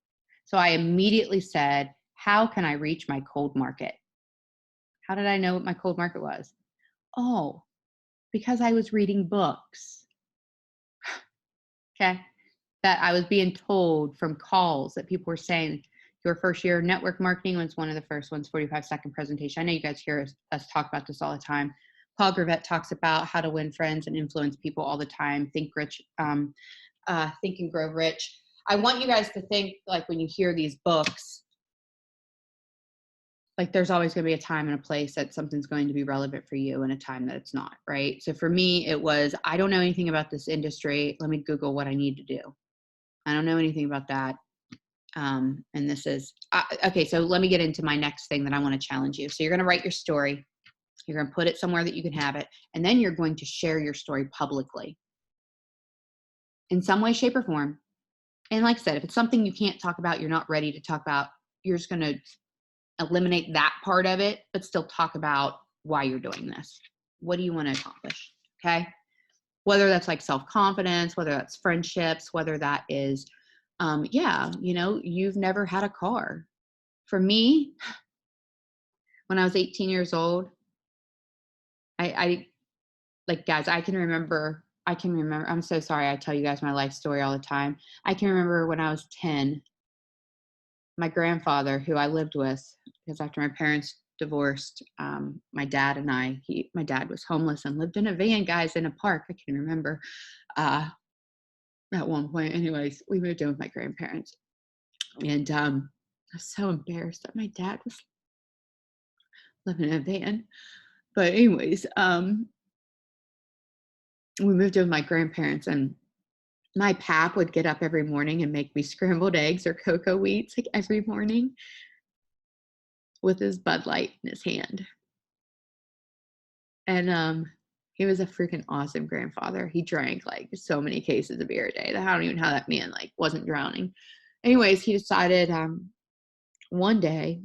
So I immediately said, how can I reach my cold market? How did I know what my cold market was? Oh, because I was reading books. Okay. That I was being told from calls that people were saying, your first year. Network marketing was one of the first ones, 45-second presentation. I know you guys hear us talk about this all the time. Paul Gravett talks about how to win friends and influence people all the time. Think Rich, Think and Grow Rich. I want you guys to think, like, when you hear these books, like, there's always going to be a time and a place that something's going to be relevant for you and a time that it's not, right? So for me, it was, I don't know anything about this industry. Let me Google what I need to do. I don't know anything about that. And this is, okay, so let me get into my next thing that I want to challenge you. So you're going to write your story. You're going to put it somewhere that you can have it. And then you're going to share your story publicly in some way, shape, or form. And like I said, if it's something you can't talk about, you're not ready to talk about, you're just going to eliminate that part of it, but still talk about why you're doing this. What do you want to accomplish? Okay. Whether that's like self-confidence, whether that's friendships, whether that is, you've never had a car. For me, when I was 18 years old, I like, guys, I can remember, I'm so sorry. I tell you guys my life story all the time. I can remember when I was 10, my grandfather, who I lived with, because after my parents divorced, my dad and my dad was homeless and lived in a van, guys, in a park. I can remember at one point. Anyways, we moved in with my grandparents. And I was so embarrassed that my dad was living in a van. But anyways, we moved in with my grandparents, and my pap would get up every morning and make me scrambled eggs or cocoa wheats, like, every morning with his Bud Light in his hand. And he was a freaking awesome grandfather. He drank like so many cases of beer a day. I don't even know how that man like wasn't drowning. Anyways, he decided one day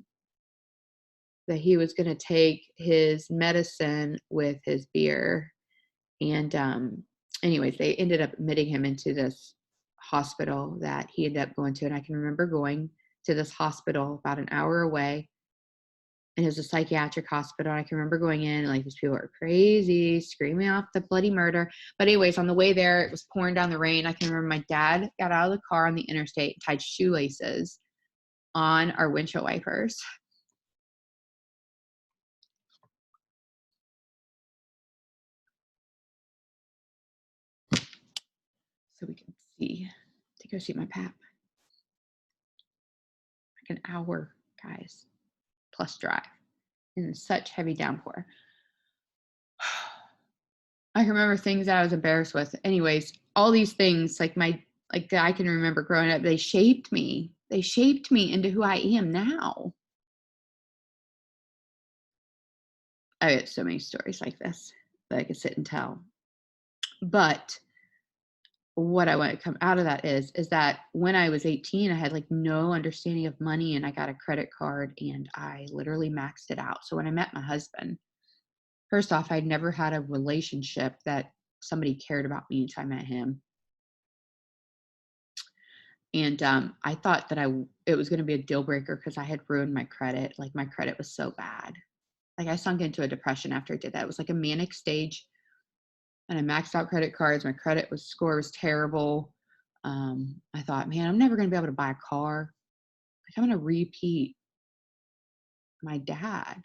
that he was going to take his medicine with his beer. And anyways, they ended up admitting him into this hospital that he ended up going to. And I can remember going to this hospital about an hour away. And it was a psychiatric hospital. I can remember going in, and like, these people were crazy, screaming off the bloody murder. But anyways, on the way there, it was pouring down the rain. I can remember my dad got out of the car on the interstate, tied shoelaces on our windshield wipers. So we can see, to go see my pap. Like an hour, guys, plus drive in such heavy downpour. I can remember things that I was embarrassed with. Anyways, all these things, like I can remember growing up, they shaped me. They shaped me into who I am now. I have so many stories like this that I could sit and tell. But what I want to come out of that is that when I was 18, I had like no understanding of money, and I got a credit card and I literally maxed it out. So when I met my husband, first off, I'd never had a relationship that somebody cared about me until I met him. And I thought that it was going to be a deal breaker because I had ruined my credit. Like, my credit was so bad. Like, I sunk into a depression after I did that. It was like a manic stage. And I maxed out credit cards. My score was terrible. I thought, man, I'm never going to be able to buy a car. Like, I'm going to repeat my dad.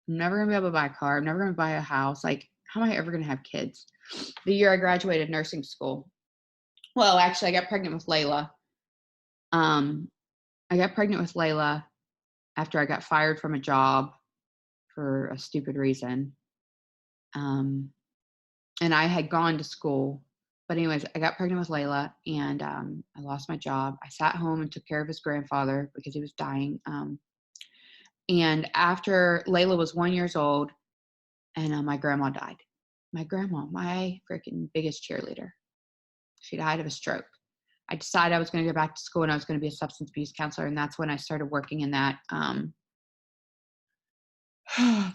I'm never going to be able to buy a car. I'm never going to buy a house. Like, how am I ever going to have kids? The year I graduated nursing school. Well, actually, I got pregnant with Layla. I got pregnant with Layla after I got fired from a job for a stupid reason. And I had gone to school. But anyways, I got pregnant with Layla, and I lost my job. I sat home and took care of his grandfather because he was dying. And after Layla was 1 year old, and my grandma died. My grandma, my freaking biggest cheerleader. She died of a stroke. I decided I was going to go back to school, and I was going to be a substance abuse counselor. And that's when I started working in that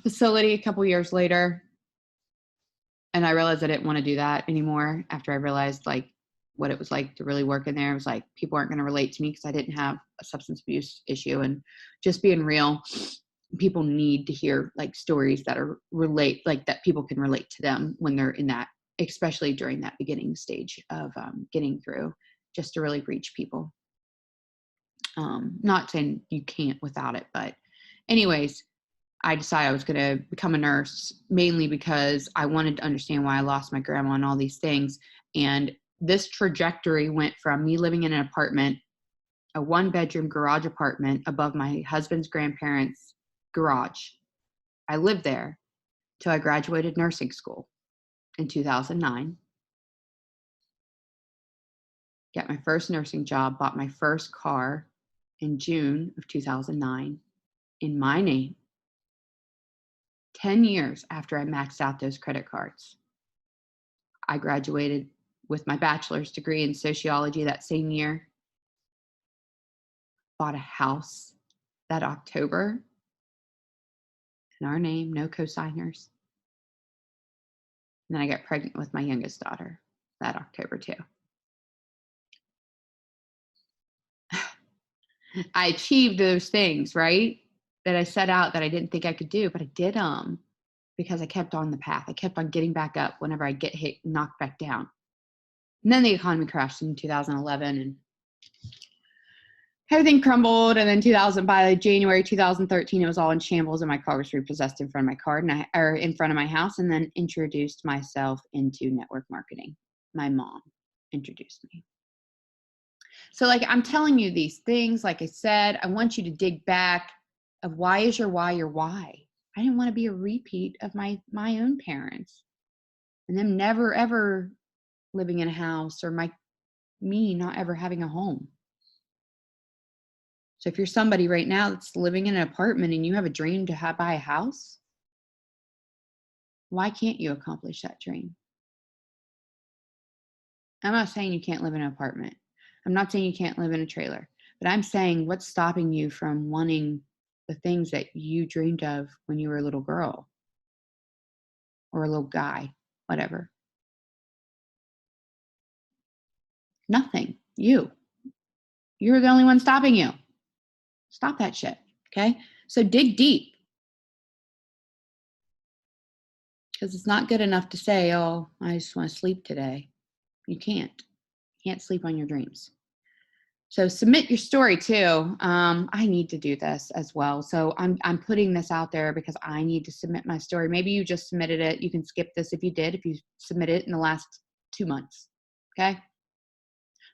facility a couple years later. And I realized I didn't want to do that anymore after I realized like what it was like to really work in there. It was like, people aren't going to relate to me because I didn't have a substance abuse issue. And just being real, people need to hear like stories that are like that people can relate to them when they're in that, especially during that beginning stage of getting through, just to really reach people. Not saying you can't without it, but anyways, I decided I was going to become a nurse mainly because I wanted to understand why I lost my grandma and all these things. And this trajectory went from me living in an apartment, a 1-bedroom garage apartment above my husband's grandparents' garage. I lived there till I graduated nursing school in 2009. Got my first nursing job, bought my first car in June of 2009 in my name. 10 years after I maxed out those credit cards. I graduated with my bachelor's degree in sociology that same year. Bought a house that October in our name, no cosigners. And then I got pregnant with my youngest daughter that October too. I achieved those things, right? That I set out that I didn't think I could do, but I did them because I kept on the path. I kept on getting back up whenever I get hit, knocked back down. And then the economy crashed in 2011 and everything crumbled. And then by January 2013, it was all in shambles and my car was repossessed in front of my car or in front of my house, and then introduced myself into network marketing. My mom introduced me. So like I'm telling you these things, like I said, I want you to dig back of why is your why your why. I didn't want to be a repeat of my own parents and them never ever living in a house or me not ever having a home. So if you're somebody right now that's living in an apartment and you have a dream to buy a house, why can't you accomplish that dream? I'm not saying you can't live in an apartment. I'm not saying you can't live in a trailer, but I'm saying what's stopping you from wanting the things that you dreamed of when you were a little girl or a little guy, whatever. Nothing. You're the only one stopping you. Stop that shit. Okay. So dig deep, because it's not good enough to say, oh, I just want to sleep today. You can't. You can't sleep on your dreams. So submit your story too. I need to do this as well. So I'm putting this out there because I need to submit my story. Maybe you just submitted it. You can skip this if you submitted it in the last 2 months. Okay.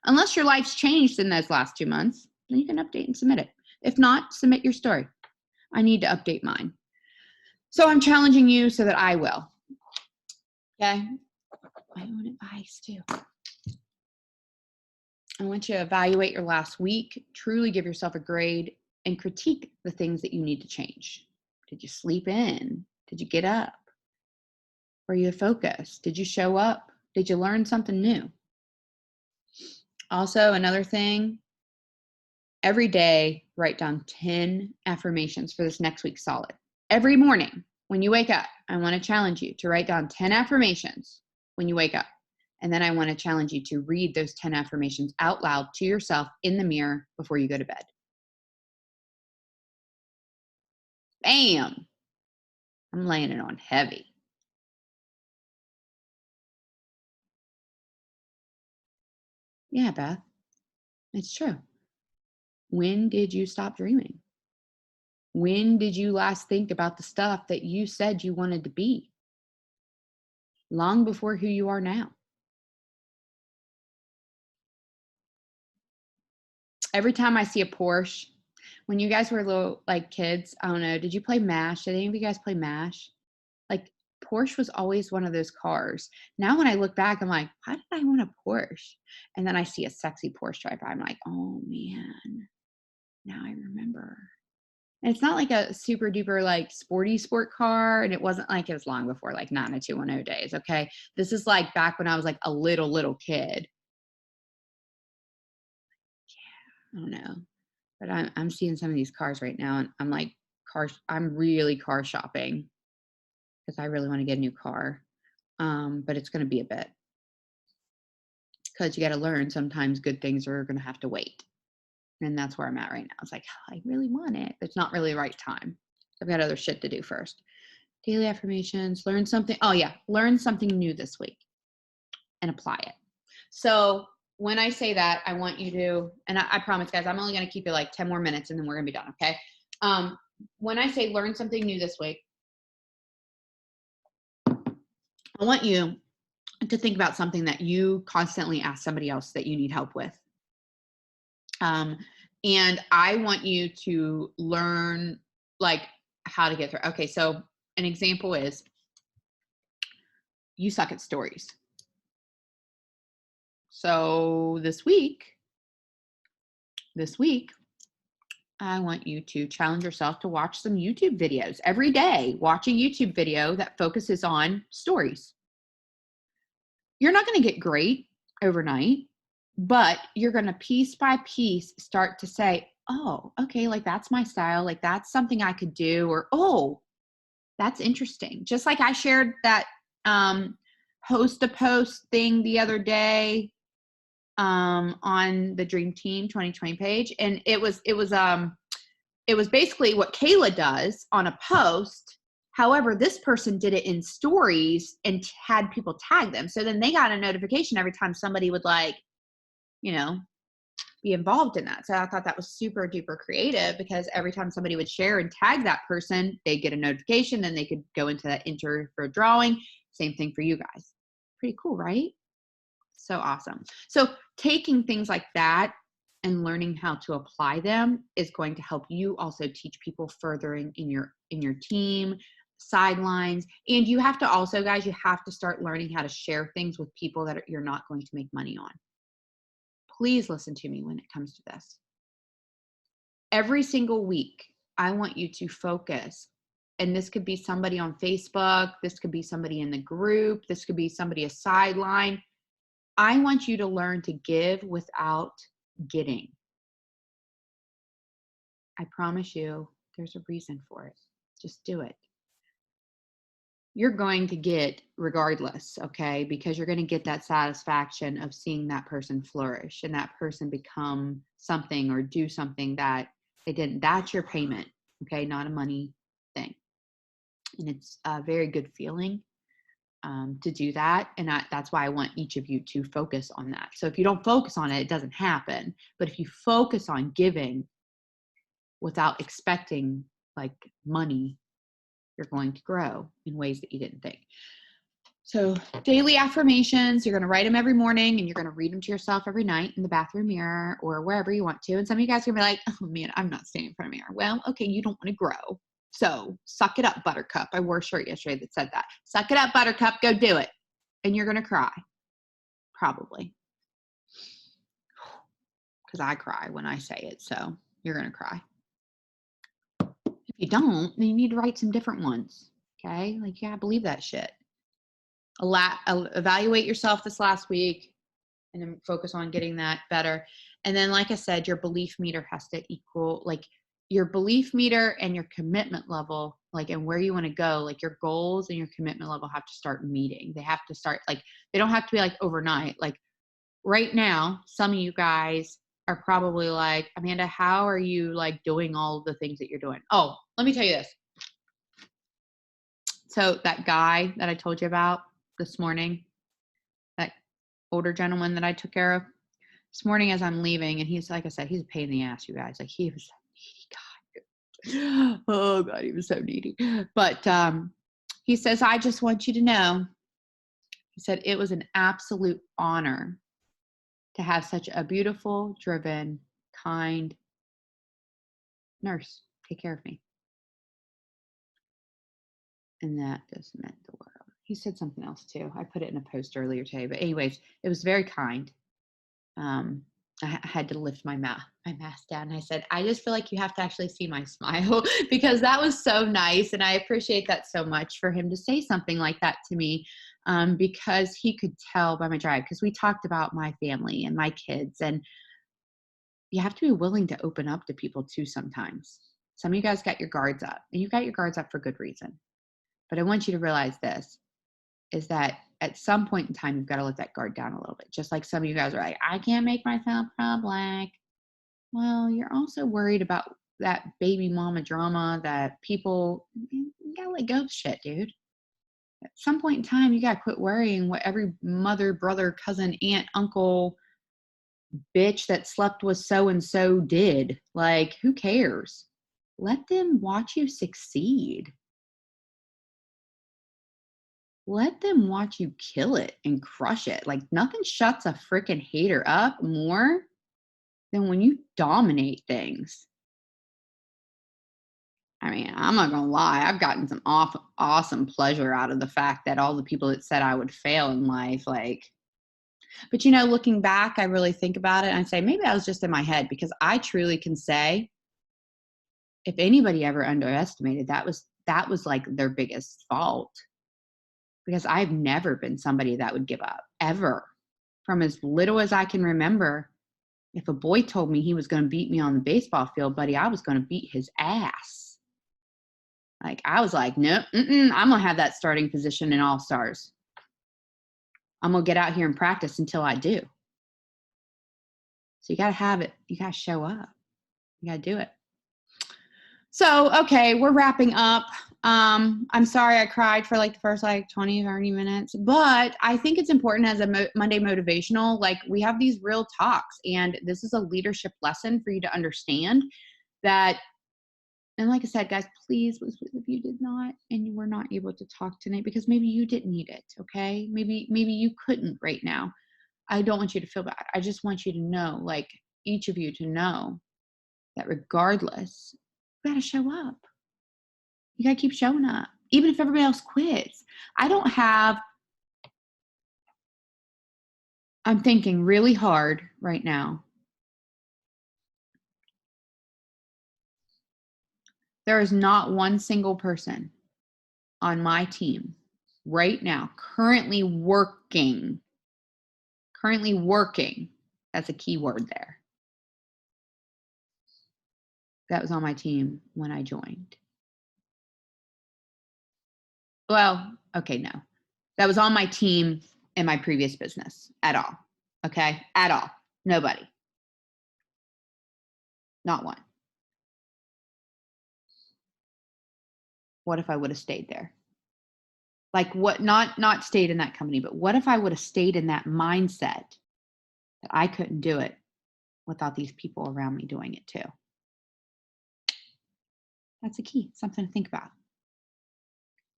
Unless your life's changed in those last 2 months, then you can update and submit it. If not, submit your story. I need to update mine. So I'm challenging you so that I will. Okay. My own advice too. I want you to evaluate your last week, truly give yourself a grade, and critique the things that you need to change. Did you sleep in? Did you get up? Were you focused? Did you show up? Did you learn something new? Also, another thing, every day, write down 10 affirmations for this next week solid. Every morning when you wake up, I want to challenge you to write down 10 affirmations when you wake up. And then I want to challenge you to read those 10 affirmations out loud to yourself in the mirror before you go to bed. Bam! I'm laying it on heavy. Yeah, Beth, it's true. When did you stop dreaming? When did you last think about the stuff that you said you wanted to be? Long before who you are now. Every time I see a Porsche, when you guys were little, like kids, I don't know, did you play MASH? Did any of you guys play MASH? Like Porsche was always one of those cars. Now when I look back, I'm like, why did I want a Porsche? And then I see a sexy Porsche driver. I'm like, oh man, now I remember. And it's not like a super duper like sporty sport car. And it wasn't like it was long before like 90210 days. Okay. This is like back when I was like a little kid. Yeah, I don't know. But I'm seeing some of these cars right now and I'm like I'm really car shopping because I really want to get a new car. But it's going to be a bit because you got to learn sometimes good things are going to have to wait. And that's where I'm at right now. It's like, oh, I really want it, but it's not really the right time. I've got other shit to do first. Daily affirmations, learn something. Oh yeah, learn something new this week and apply it. So when I say that, I want you to, and I promise guys, I'm only going to keep it like 10 more minutes and then we're going to be done. Okay. When I say learn something new this week, I want you to think about something that you constantly ask somebody else that you need help with. And I want you to learn like how to get through. Okay. So an example is you suck at stories. So this week, I want you to challenge yourself to watch some YouTube videos every day. Watch a YouTube video that focuses on stories. You're not going to get great overnight, but you're going to piece by piece start to say, oh, okay, like that's my style. Like that's something I could do. Or, oh, that's interesting. Just like I shared that host a post thing the other day on the Dream Team 2020 page. And it was basically what Kayla does on a post. However, this person did it in stories and had people tag them. So then they got a notification every time somebody would like, you know, be involved in that. So I thought that was super duper creative because every time somebody would share and tag that person, they get a notification, then they could go into that enter for drawing. Same thing for you guys. Pretty cool, right? So awesome. So taking things like that and learning how to apply them is going to help you also teach people further in your team, sidelines. And you have to also, guys, you have to start learning how to share things with people that you're not going to make money on. Please listen to me when it comes to this. Every single week, I want you to focus. And this could be somebody on Facebook. This could be somebody in the group. This could be somebody a sideline. I want you to learn to give without getting. I promise you, there's a reason for it. Just do it. You're going to get regardless, okay? Because you're going to get that satisfaction of seeing that person flourish and that person become something or do something that they didn't. That's your payment, okay? Not a money thing. And it's a very good feeling to do that. And that's why I want each of you to focus on that. So if you don't focus on it, it doesn't happen. But if you focus on giving without expecting like money, you're going to grow in ways that you didn't think. So daily affirmations, you're going to write them every morning and you're going to read them to yourself every night in the bathroom mirror or wherever you want to. And some of you guys are going to be like, oh man, I'm not standing in front of a mirror. Well, okay, you don't want to grow. So suck it up, Buttercup. I wore a shirt yesterday that said that. Suck it up, Buttercup. Go do it. And you're going to cry. Probably. Because I cry when I say it. So you're going to cry. If you don't, then you need to write some different ones. Okay? Like, yeah, believe that shit. Evaluate yourself this last week and then focus on getting that better. And then, like I said, your belief meter has to equal, like your belief meter and your commitment level, like, and where you want to go, like your goals and your commitment level have to start meeting. They have to start, like, they don't have to be like overnight. Like right now, some of you guys are probably like, Amanda, how are you like doing all of the things that you're doing? Oh, let me tell you this. So that guy that I told you about this morning, that older gentleman that I took care of this morning as I'm leaving, and he's, like I said, he's a pain in the ass, you guys. Like he was so needy, God. Oh God, he was so needy. But he says, I just want you to know, he said, it was an absolute honor to have such a beautiful, driven, kind nurse take care of me. And that just meant the world. He said something else too. I put it in a post earlier today, but anyways, it was very kind. I had to lift my mask down. And I said, I just feel like you have to actually see my smile because that was so nice. And I appreciate that so much for him to say something like that to me, because he could tell by my drive, because we talked about my family and my kids, and you have to be willing to open up to people too sometimes. Some of you guys got your guards up, and you've got your guards up for good reason. But I want you to realize this, is that at some point in time, you've got to let that guard down a little bit. Just like some of you guys are like, I can't make myself public. Well, you're also worried about that baby mama drama that people, you gotta let go of shit, dude. At some point in time, you gotta quit worrying what every mother, brother, cousin, aunt, uncle, bitch that slept with so-and-so did. Like, who cares? Let them watch you succeed. Let them watch you kill it and crush it. Like, nothing shuts a freaking hater up more than when you dominate things. I mean, I'm not gonna lie, I've gotten some awesome pleasure out of the fact that all the people that said I would fail in life, like, but looking back, I really think about it and I say, maybe I was just in my head, because I truly can say, if anybody ever underestimated, that was like their biggest fault, because I've never been somebody that would give up, ever. From as little as I can remember, if a boy told me he was going to beat me on the baseball field, buddy, I was going to beat his ass. Like, I was like, nope, I'm going to have that starting position in All Stars. I'm going to get out here and practice until I do. So you got to have it. You got to show up. You got to do it. So, okay, we're wrapping up. I'm sorry I cried for like the first 20, 30 minutes, but I think it's important as a Monday motivational, like, we have these real talks, and this is a leadership lesson for you to understand that. And like I said, guys, please, if you did not and you were not able to talk tonight, because maybe you didn't need it, okay? Maybe you couldn't right now. I don't want you to feel bad. I just want you to know, like, each of you to know that regardless, you got to show up. You got to keep showing up, even if everybody else quits. I'm thinking really hard right now. There is not one single person on my team right now currently working. That's a key word there. That was on my team when I joined. Well, okay, no. That was on my team in my previous business at all. Okay? At all. Nobody. Not one. What if I would have stayed there? Like, what, not stayed in that company, but what if I would have stayed in that mindset that I couldn't do it without these people around me doing it too? That's a key, something to think about.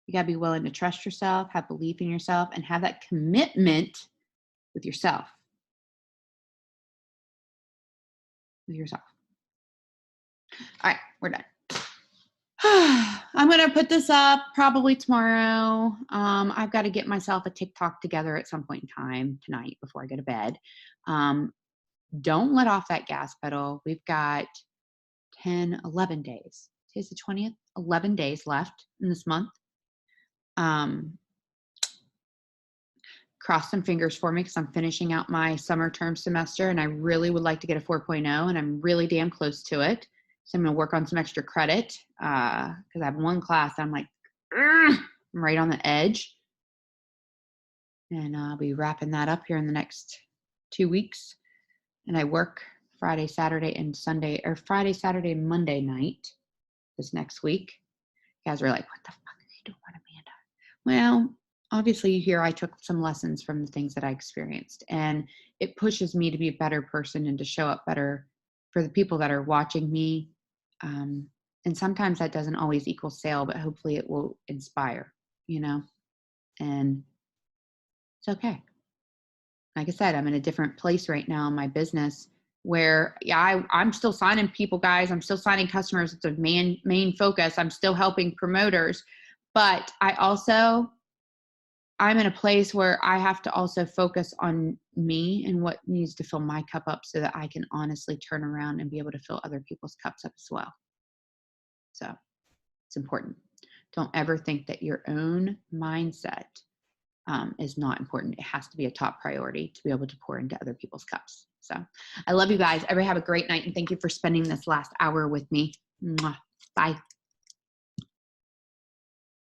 You got to be willing to trust yourself, have belief in yourself, and have that commitment with yourself. All right, we're done. I'm going to put this up probably tomorrow. I've got to get myself a TikTok together at some point in time tonight before I go to bed. Don't let off that gas pedal. We've got 11 days. Today's the 20th, 11 days left in this month. Cross some fingers for me, because I'm finishing out my summer term semester and I really would like to get a 4.0, and I'm really damn close to it. So I'm going to work on some extra credit because I have one class I'm like, I'm right on the edge. And I'll be wrapping that up here in the next 2 weeks. And I work Friday, Saturday, and Sunday, or Friday, Saturday, Monday night this next week. You guys are like, what the fuck are you doing, Amanda? Well, obviously here I took some lessons from the things that I experienced, and it pushes me to be a better person and to show up better for the people that are watching me. And sometimes that doesn't always equal sale, but hopefully it will inspire, and it's okay. Like I said, I'm in a different place right now in my business where, yeah, I'm still signing people, guys. I'm still signing customers. It's a main focus. I'm still helping promoters, but I'm in a place where I have to also focus on me and what needs to fill my cup up so that I can honestly turn around and be able to fill other people's cups up as well. So it's important. Don't ever think that your own mindset is not important. It has to be a top priority to be able to pour into other people's cups. So I love you guys. Everybody have a great night, and thank you for spending this last hour with me. Mwah. Bye.